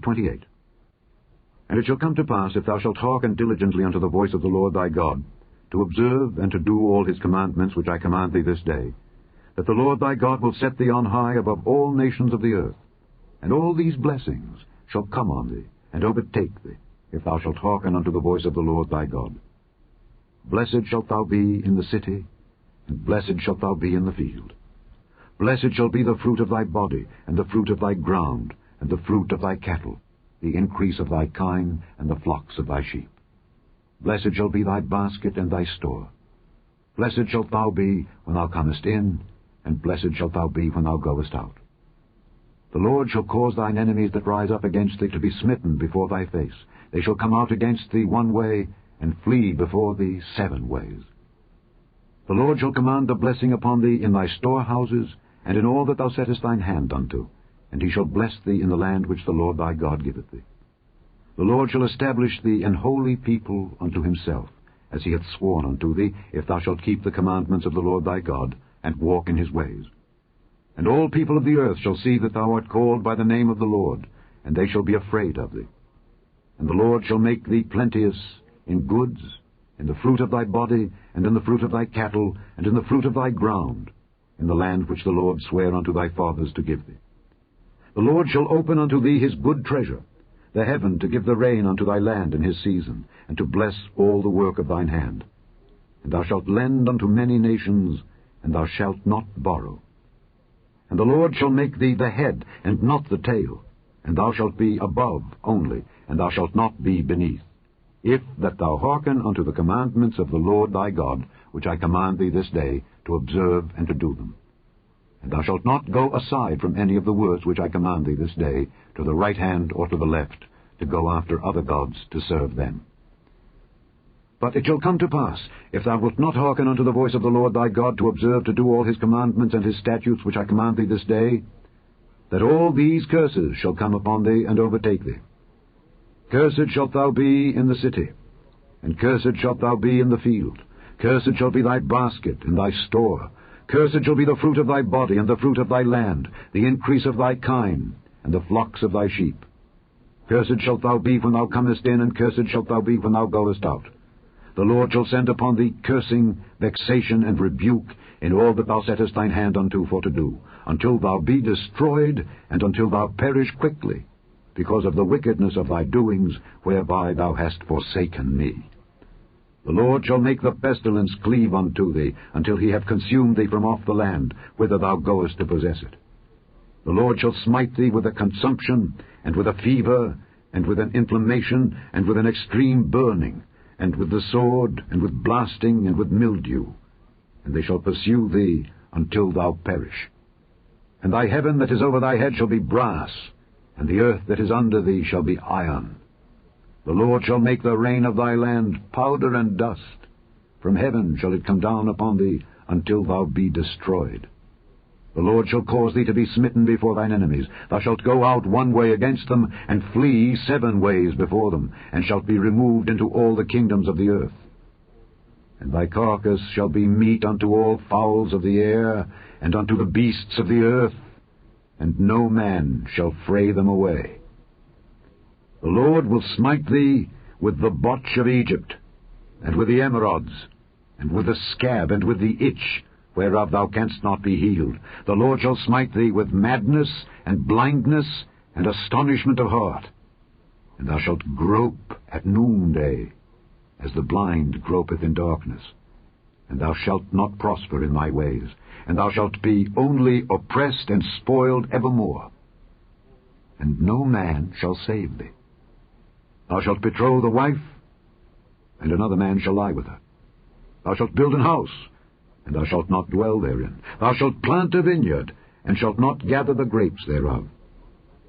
to 28. And it shall come to pass, if thou shalt hearken diligently unto the voice of the Lord thy God, to observe and to do all his commandments which I command thee this day, that the Lord thy God will set thee on high above all nations of the earth, and all these blessings shall come on thee, and overtake thee, if thou shalt hearken unto the voice of the Lord thy God. Blessed shalt thou be in the city, and blessed shalt thou be in the field. Blessed shall be the fruit of thy body, and the fruit of thy ground, and the fruit of thy cattle, the increase of thy kine, and the flocks of thy sheep. Blessed shall be thy basket and thy store. Blessed shalt thou be when thou comest in, and blessed shalt thou be when thou goest out. The Lord shall cause thine enemies that rise up against thee to be smitten before thy face. They shall come out against thee one way, and flee before thee 7 ways. The Lord shall command the blessing upon thee in thy storehouses, and in all that thou settest thine hand unto, and he shall bless thee in the land which the Lord thy God giveth thee. The Lord shall establish thee an holy people unto himself, as he hath sworn unto thee, if thou shalt keep the commandments of the Lord thy God, and walk in his ways. And all people of the earth shall see that thou art called by the name of the Lord, and they shall be afraid of thee. And the Lord shall make thee plenteous in goods, in the fruit of thy body, and in the fruit of thy cattle, and in the fruit of thy ground, in the land which the Lord sware unto thy fathers to give thee. The Lord shall open unto thee his good treasure, the heaven to give the rain unto thy land in his season, and to bless all the work of thine hand. And thou shalt lend unto many nations, and thou shalt not borrow. And the Lord shall make thee the head, and not the tail, and thou shalt be above only, and thou shalt not be beneath, if that thou hearken unto the commandments of the Lord thy God, which I command thee this day, to observe and to do them. And thou shalt not go aside from any of the words which I command thee this day, to the right hand or to the left, to go after other gods to serve them. But it shall come to pass, if thou wilt not hearken unto the voice of the Lord thy God, to observe to do all his commandments and his statutes which I command thee this day, that all these curses shall come upon thee and overtake thee. Cursed shalt thou be in the city, and cursed shalt thou be in the field. Cursed shall be thy basket and thy store. Cursed shall be the fruit of thy body, and the fruit of thy land, the increase of thy kine, and the flocks of thy sheep. Cursed shalt thou be when thou comest in, and cursed shalt thou be when thou goest out. The Lord shall send upon thee cursing, vexation, and rebuke in all that thou settest thine hand unto for to do, until thou be destroyed, and until thou perish quickly, because of the wickedness of thy doings, whereby thou hast forsaken me. The Lord shall make the pestilence cleave unto thee, until he have consumed thee from off the land, whither thou goest to possess it. The Lord shall smite thee with a consumption, and with a fever, and with an inflammation, and with an extreme burning, and with the sword, and with blasting, and with mildew. And they shall pursue thee until thou perish. And thy heaven that is over thy head shall be brass, and the earth that is under thee shall be iron. The Lord shall make the rain of thy land powder and dust. From heaven shall it come down upon thee, until thou be destroyed. The Lord shall cause thee to be smitten before thine enemies. Thou shalt go out one way against them, and flee 7 ways before them, and shalt be removed into all the kingdoms of the earth. And thy carcass shall be meat unto all fowls of the air, and unto the beasts of the earth, and no man shall fray them away. The Lord will smite thee with the botch of Egypt, and with the emerods, and with the scab, and with the itch, whereof thou canst not be healed. The Lord shall smite thee with madness, and blindness, and astonishment of heart. And thou shalt grope at noonday, as the blind gropeth in darkness. And thou shalt not prosper in thy ways, and thou shalt be only oppressed and spoiled evermore. And no man shall save thee. Thou shalt betroth a wife, and another man shall lie with her. Thou shalt build an house, and thou shalt not dwell therein. Thou shalt plant a vineyard, and shalt not gather the grapes thereof.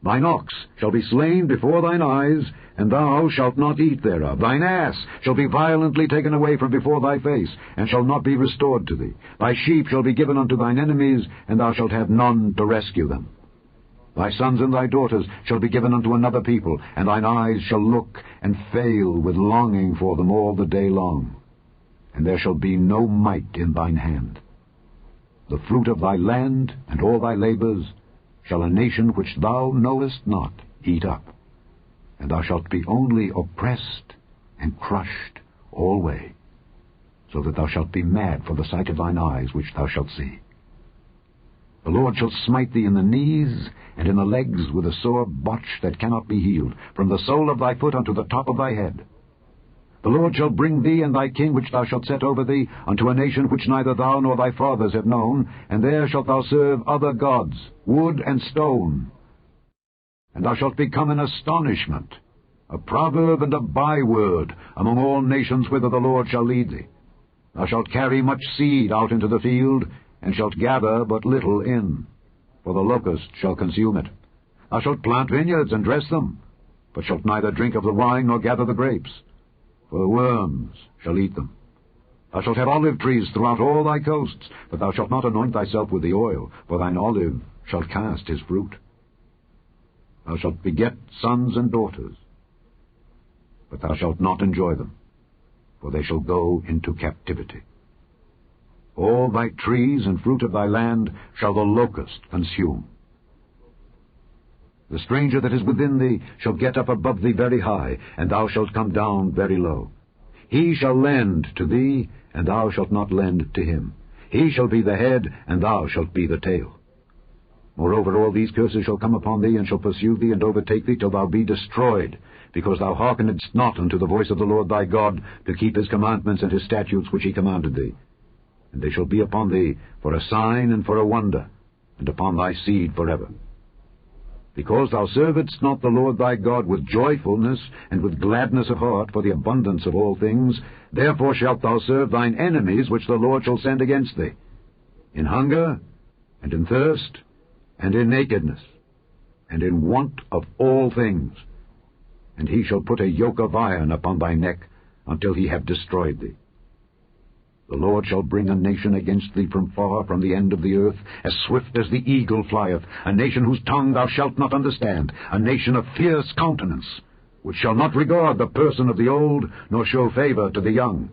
Thine ox shall be slain before thine eyes, and thou shalt not eat thereof. Thine ass shall be violently taken away from before thy face, and shall not be restored to thee. Thy sheep shall be given unto thine enemies, and thou shalt have none to rescue them. Thy sons and thy daughters shall be given unto another people, and thine eyes shall look and fail with longing for them all the day long. And there shall be no might in thine hand. The fruit of thy land and all thy labors shall a nation which thou knowest not eat up. and thou shalt be only oppressed and crushed alway, so that thou shalt be mad for the sight of thine eyes which thou shalt see. The Lord shall smite thee in the knees and in the legs with a sore botch that cannot be healed, from the sole of thy foot unto the top of thy head. The Lord shall bring thee and thy king which thou shalt set over thee unto a nation which neither thou nor thy fathers have known, and there shalt thou serve other gods, wood and stone. And thou shalt become an astonishment, a proverb and a byword among all nations whither the Lord shall lead thee. Thou shalt carry much seed out into the field, and shalt gather but little in, for the locust shall consume it. Thou shalt plant vineyards and dress them, but shalt neither drink of the wine nor gather the grapes, for the worms shall eat them. Thou shalt have olive trees throughout all thy coasts, but thou shalt not anoint thyself with the oil, for thine olive shall cast his fruit. Thou shalt beget sons and daughters, but thou shalt not enjoy them, for they shall go into captivity. All thy trees and fruit of thy land shall the locust consume. The stranger that is within thee shall get up above thee very high, and thou shalt come down very low. He shall lend to thee, and thou shalt not lend to him. He shall be the head, and thou shalt be the tail. Moreover, all these curses shall come upon thee, and shall pursue thee, and overtake thee, till thou be destroyed, because thou hearkenedst not unto the voice of the Lord thy God, to keep his commandments and his statutes which he commanded thee. And they shall be upon thee for a sign and for a wonder, and upon thy seed forever. Because thou servedst not the Lord thy God with joyfulness and with gladness of heart for the abundance of all things, therefore shalt thou serve thine enemies which the Lord shall send against thee, in hunger, and in thirst, and in nakedness, and in want of all things. And he shall put a yoke of iron upon thy neck, until he have destroyed thee. The Lord shall bring a nation against thee from far, from the end of the earth, as swift as the eagle flieth, a nation whose tongue thou shalt not understand, a nation of fierce countenance, which shall not regard the person of the old, nor show favor to the young.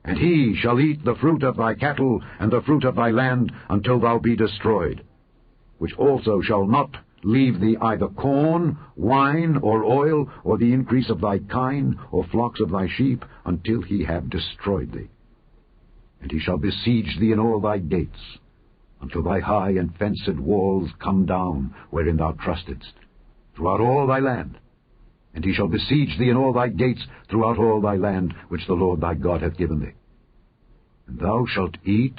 And he shall eat the fruit of thy cattle, and the fruit of thy land, until thou be destroyed, which also shall not leave thee either corn, wine, or oil, or the increase of thy kine, or flocks of thy sheep, until he have destroyed thee. And he shall besiege thee in all thy gates, until thy high and fenced walls come down, wherein thou trustedst, throughout all thy land. And he shall besiege thee in all thy gates, throughout all thy land, which the Lord thy God hath given thee. And thou shalt eat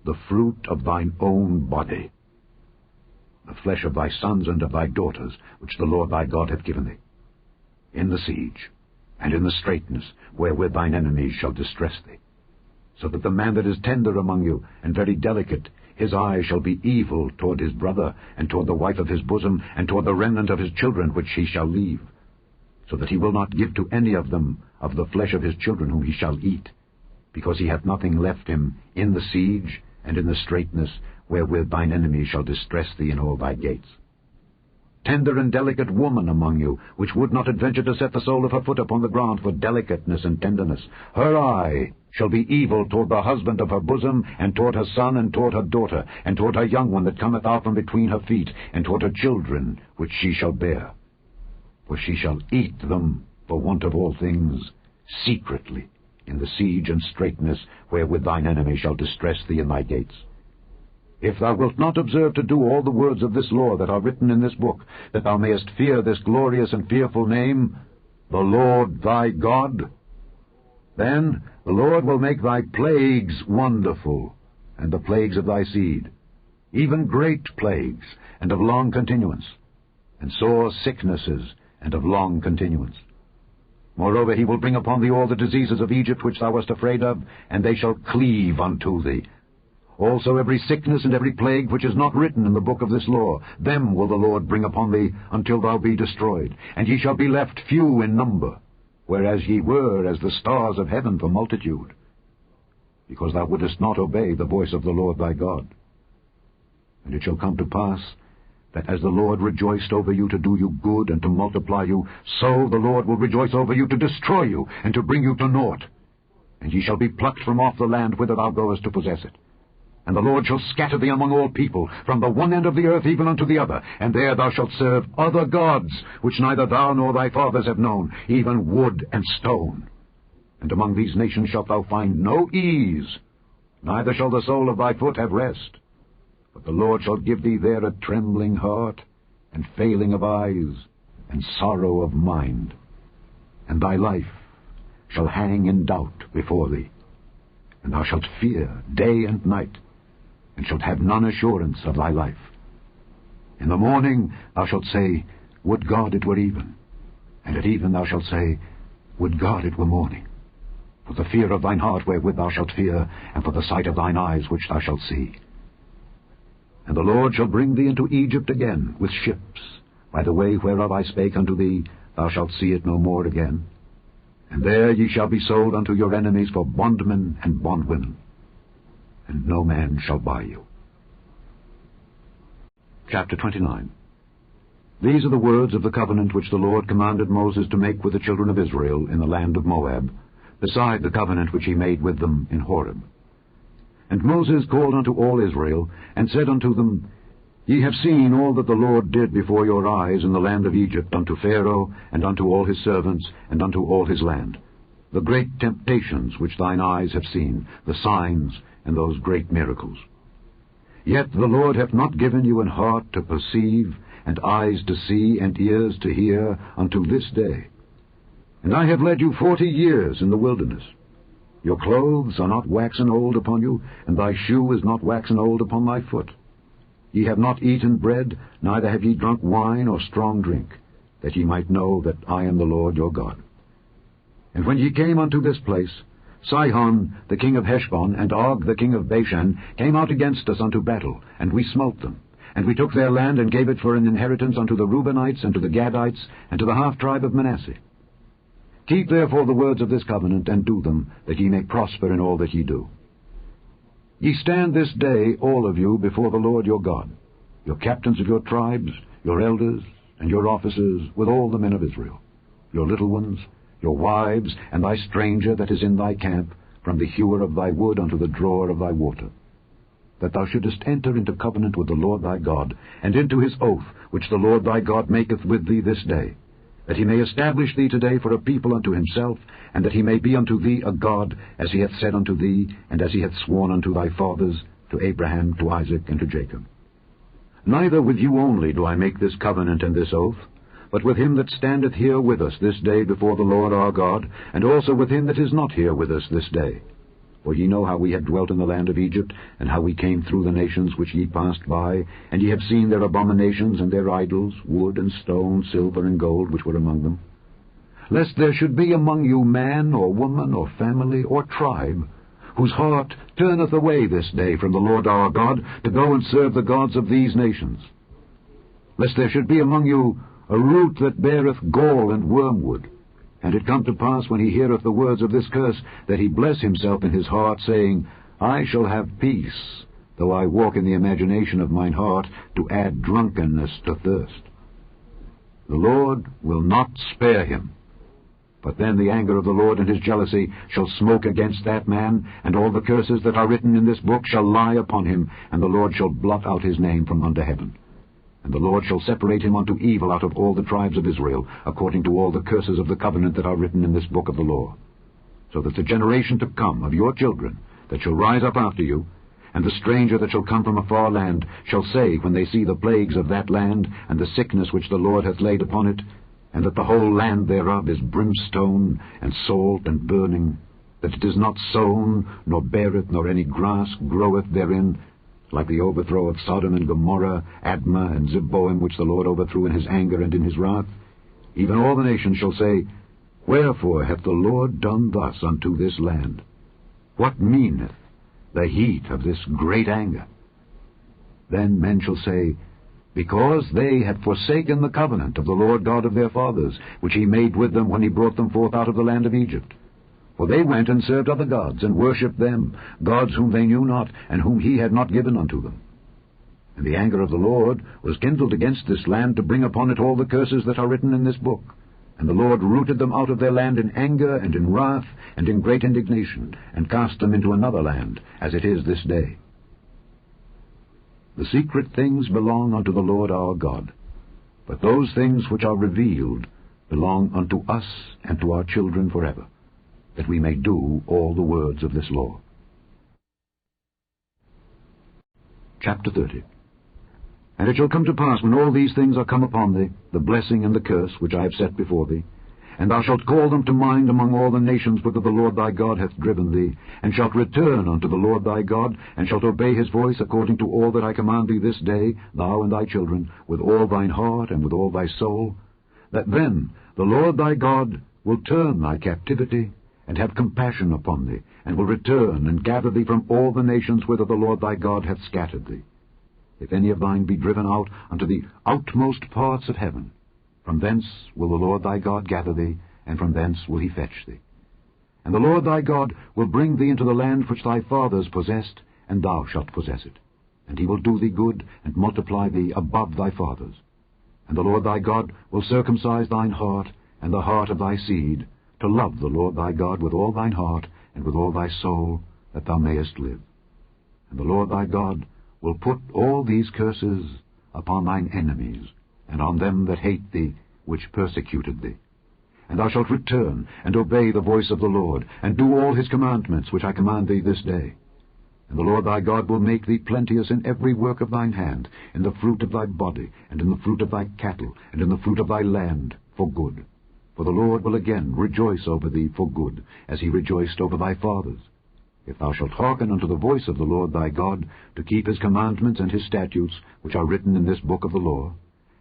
the fruit of thine own body, the flesh of thy sons and of thy daughters, which the Lord thy God hath given thee, in the siege, and in the straitness, wherewith thine enemies shall distress thee. So that the man that is tender among you, and very delicate, his eye shall be evil toward his brother, and toward the wife of his bosom, and toward the remnant of his children which he shall leave, so that he will not give to any of them of the flesh of his children whom he shall eat, because he hath nothing left him in the siege and in the straitness, wherewith thine enemies shall distress thee in all thy gates. Tender and delicate woman among you, which would not adventure to set the sole of her foot upon the ground for delicateness and tenderness, her eye shall be evil toward the husband of her bosom, and toward her son, and toward her daughter, and toward her young one that cometh out from between her feet, and toward her children which she shall bear. For she shall eat them for want of all things, secretly, in the siege and straitness, wherewith thine enemy shall distress thee in thy gates. If thou wilt not observe to do all the words of this law that are written in this book, that thou mayest fear this glorious and fearful name, the Lord thy God, then the Lord will make thy plagues wonderful, and the plagues of thy seed, even great plagues, and of long continuance, and sore sicknesses, and of long continuance. Moreover, he will bring upon thee all the diseases of Egypt which thou wast afraid of, and they shall cleave unto thee. Also every sickness and every plague which is not written in the book of this law, them will the Lord bring upon thee, until thou be destroyed. And ye shall be left few in number, whereas ye were as the stars of heaven for multitude, because thou wouldest not obey the voice of the Lord thy God. And it shall come to pass, that as the Lord rejoiced over you to do you good and to multiply you, so the Lord will rejoice over you to destroy you, and to bring you to naught. And ye shall be plucked from off the land whither thou goest to possess it. And the Lord shall scatter thee among all people, from the one end of the earth even unto the other, and there thou shalt serve other gods, which neither thou nor thy fathers have known, even wood and stone. And among these nations shalt thou find no ease, neither shall the sole of thy foot have rest. But the Lord shall give thee there a trembling heart, and failing of eyes, and sorrow of mind. And thy life shall hang in doubt before thee, and thou shalt fear day and night, and shalt have none assurance of thy life. In the morning thou shalt say, Would God it were even. And at even thou shalt say, Would God it were morning. For the fear of thine heart wherewith thou shalt fear, and for the sight of thine eyes which thou shalt see. And the Lord shall bring thee into Egypt again with ships, by the way whereof I spake unto thee, thou shalt see it no more again. And there ye shall be sold unto your enemies for bondmen and bondwomen, and no man shall buy you. Chapter 29. These are the words of the covenant which the Lord commanded Moses to make with the children of Israel in the land of Moab, beside the covenant which he made with them in Horeb. And Moses called unto all Israel, and said unto them, Ye have seen all that the Lord did before your eyes in the land of Egypt unto Pharaoh, and unto all his servants, and unto all his land, the great temptations which thine eyes have seen, the signs, and those great miracles. Yet the Lord hath not given you an heart to perceive, and eyes to see, and ears to hear, unto this day. And I have led you 40 years in the wilderness. Your clothes are not waxen old upon you, and thy shoe is not waxen old upon thy foot. Ye have not eaten bread, neither have ye drunk wine or strong drink, that ye might know that I am the Lord your God. And when ye came unto this place, Sihon the king of Heshbon, and Og the king of Bashan, came out against us unto battle, and we smote them. And we took their land, and gave it for an inheritance unto the Reubenites, and to the Gadites, and to the half-tribe of Manasseh. Keep therefore the words of this covenant, and do them, that ye may prosper in all that ye do. Ye stand this day, all of you, before the Lord your God, your captains of your tribes, your elders, and your officers, with all the men of Israel, your little ones, your wives, and thy stranger that is in thy camp, from the hewer of thy wood unto the drawer of thy water, that thou shouldest enter into covenant with the Lord thy God, and into his oath, which the Lord thy God maketh with thee this day, that he may establish thee today for a people unto himself, and that he may be unto thee a God, as he hath said unto thee, and as he hath sworn unto thy fathers, to Abraham, to Isaac, and to Jacob. Neither with you only do I make this covenant and this oath, but with him that standeth here with us this day before the Lord our God, and also with him that is not here with us this day. For ye know how we have dwelt in the land of Egypt, and how we came through the nations which ye passed by, and ye have seen their abominations and their idols, wood and stone, silver and gold, which were among them. Lest there should be among you man or woman or family or tribe, whose heart turneth away this day from the Lord our God, to go and serve the gods of these nations. Lest there should be among you a root that beareth gall and wormwood, and it come to pass, when he heareth the words of this curse, that he bless himself in his heart, saying, I shall have peace, though I walk in the imagination of mine heart, to add drunkenness to thirst. The Lord will not spare him. But then the anger of the Lord and his jealousy shall smoke against that man, and all the curses that are written in this book shall lie upon him, and the Lord shall blot out his name from under heaven. And the Lord shall separate him unto evil out of all the tribes of Israel, according to all the curses of the covenant that are written in this book of the law. So that the generation to come of your children, that shall rise up after you, and the stranger that shall come from a far land, shall say, when they see the plagues of that land, and the sickness which the Lord hath laid upon it, and that the whole land thereof is brimstone, and salt, and burning, that it is not sown, nor beareth, nor any grass groweth therein, like the overthrow of Sodom and Gomorrah, Admah and Zeboim, which the Lord overthrew in his anger and in his wrath, even all the nations shall say, Wherefore hath the Lord done thus unto this land? What meaneth the heat of this great anger? Then men shall say, Because they had forsaken the covenant of the Lord God of their fathers, which he made with them when he brought them forth out of the land of Egypt. For they went and served other gods, and worshipped them, gods whom they knew not, and whom he had not given unto them. And the anger of the Lord was kindled against this land, to bring upon it all the curses that are written in this book. And the Lord rooted them out of their land in anger, and in wrath, and in great indignation, and cast them into another land, as it is this day. The secret things belong unto the Lord our God, but those things which are revealed belong unto us and to our children forever, that we may do all the words of this law. Chapter 30. And it shall come to pass, when all these things are come upon thee, the blessing and the curse which I have set before thee, and thou shalt call them to mind among all the nations whither the Lord thy God hath driven thee, and shalt return unto the Lord thy God, and shalt obey his voice according to all that I command thee this day, thou and thy children, with all thine heart and with all thy soul, that then the Lord thy God will turn thy captivity, and have compassion upon thee, and will return and gather thee from all the nations whither the Lord thy God hath scattered thee. If any of thine be driven out unto the outmost parts of heaven, from thence will the Lord thy God gather thee, and from thence will he fetch thee. And the Lord thy God will bring thee into the land which thy fathers possessed, and thou shalt possess it. And he will do thee good, and multiply thee above thy fathers. And the Lord thy God will circumcise thine heart, and the heart of thy seed, to love the Lord thy God with all thine heart, and with all thy soul, that thou mayest live. And the Lord thy God will put all these curses upon thine enemies, and on them that hate thee, which persecuted thee. And thou shalt return, and obey the voice of the Lord, and do all his commandments which I command thee this day. And the Lord thy God will make thee plenteous in every work of thine hand, in the fruit of thy body, and in the fruit of thy cattle, and in the fruit of thy land, for good. For the Lord will again rejoice over thee for good, as he rejoiced over thy fathers. If thou shalt hearken unto the voice of the Lord thy God, to keep his commandments and his statutes, which are written in this book of the law,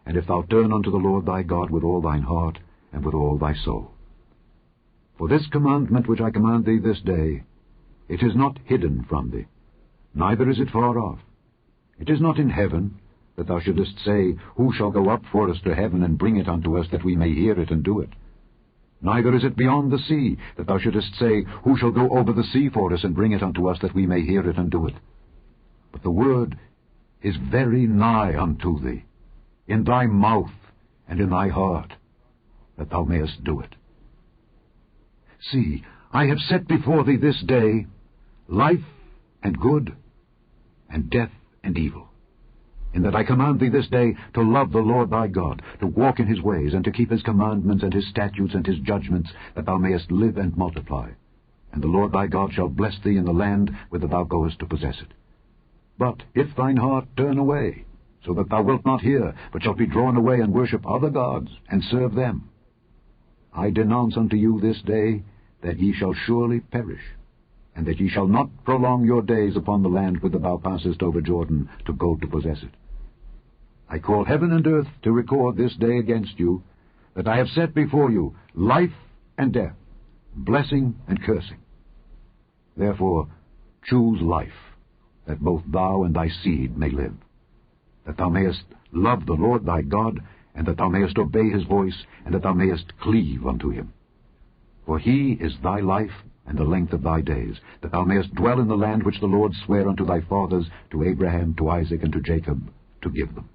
and if thou turn unto the Lord thy God with all thine heart, and with all thy soul. For this commandment which I command thee this day, it is not hidden from thee, neither is it far off. It is not in heaven, that thou shouldest say, Who shall go up for us to heaven, and bring it unto us, that we may hear it and do it? Neither is it beyond the sea, that thou shouldest say, Who shall go over the sea for us, and bring it unto us, that we may hear it and do it? But the word is very nigh unto thee, in thy mouth and in thy heart, that thou mayest do it. See, I have set before thee this day life and good, and death and evil, in that I command thee this day to love the Lord thy God, to walk in his ways, and to keep his commandments and his statutes and his judgments, that thou mayest live and multiply. And the Lord thy God shall bless thee in the land whither thou goest to possess it. But if thine heart turn away, so that thou wilt not hear, but shalt be drawn away and worship other gods, and serve them, I denounce unto you this day that ye shall surely perish, and that ye shall not prolong your days upon the land whither thou passest over Jordan to go to possess it. I call heaven and earth to record this day against you, that I have set before you life and death, blessing and cursing. Therefore choose life, that both thou and thy seed may live, that thou mayest love the Lord thy God, and that thou mayest obey his voice, and that thou mayest cleave unto him. For he is thy life and the length of thy days, that thou mayest dwell in the land which the Lord sware unto thy fathers, to Abraham, to Isaac, and to Jacob, to give them.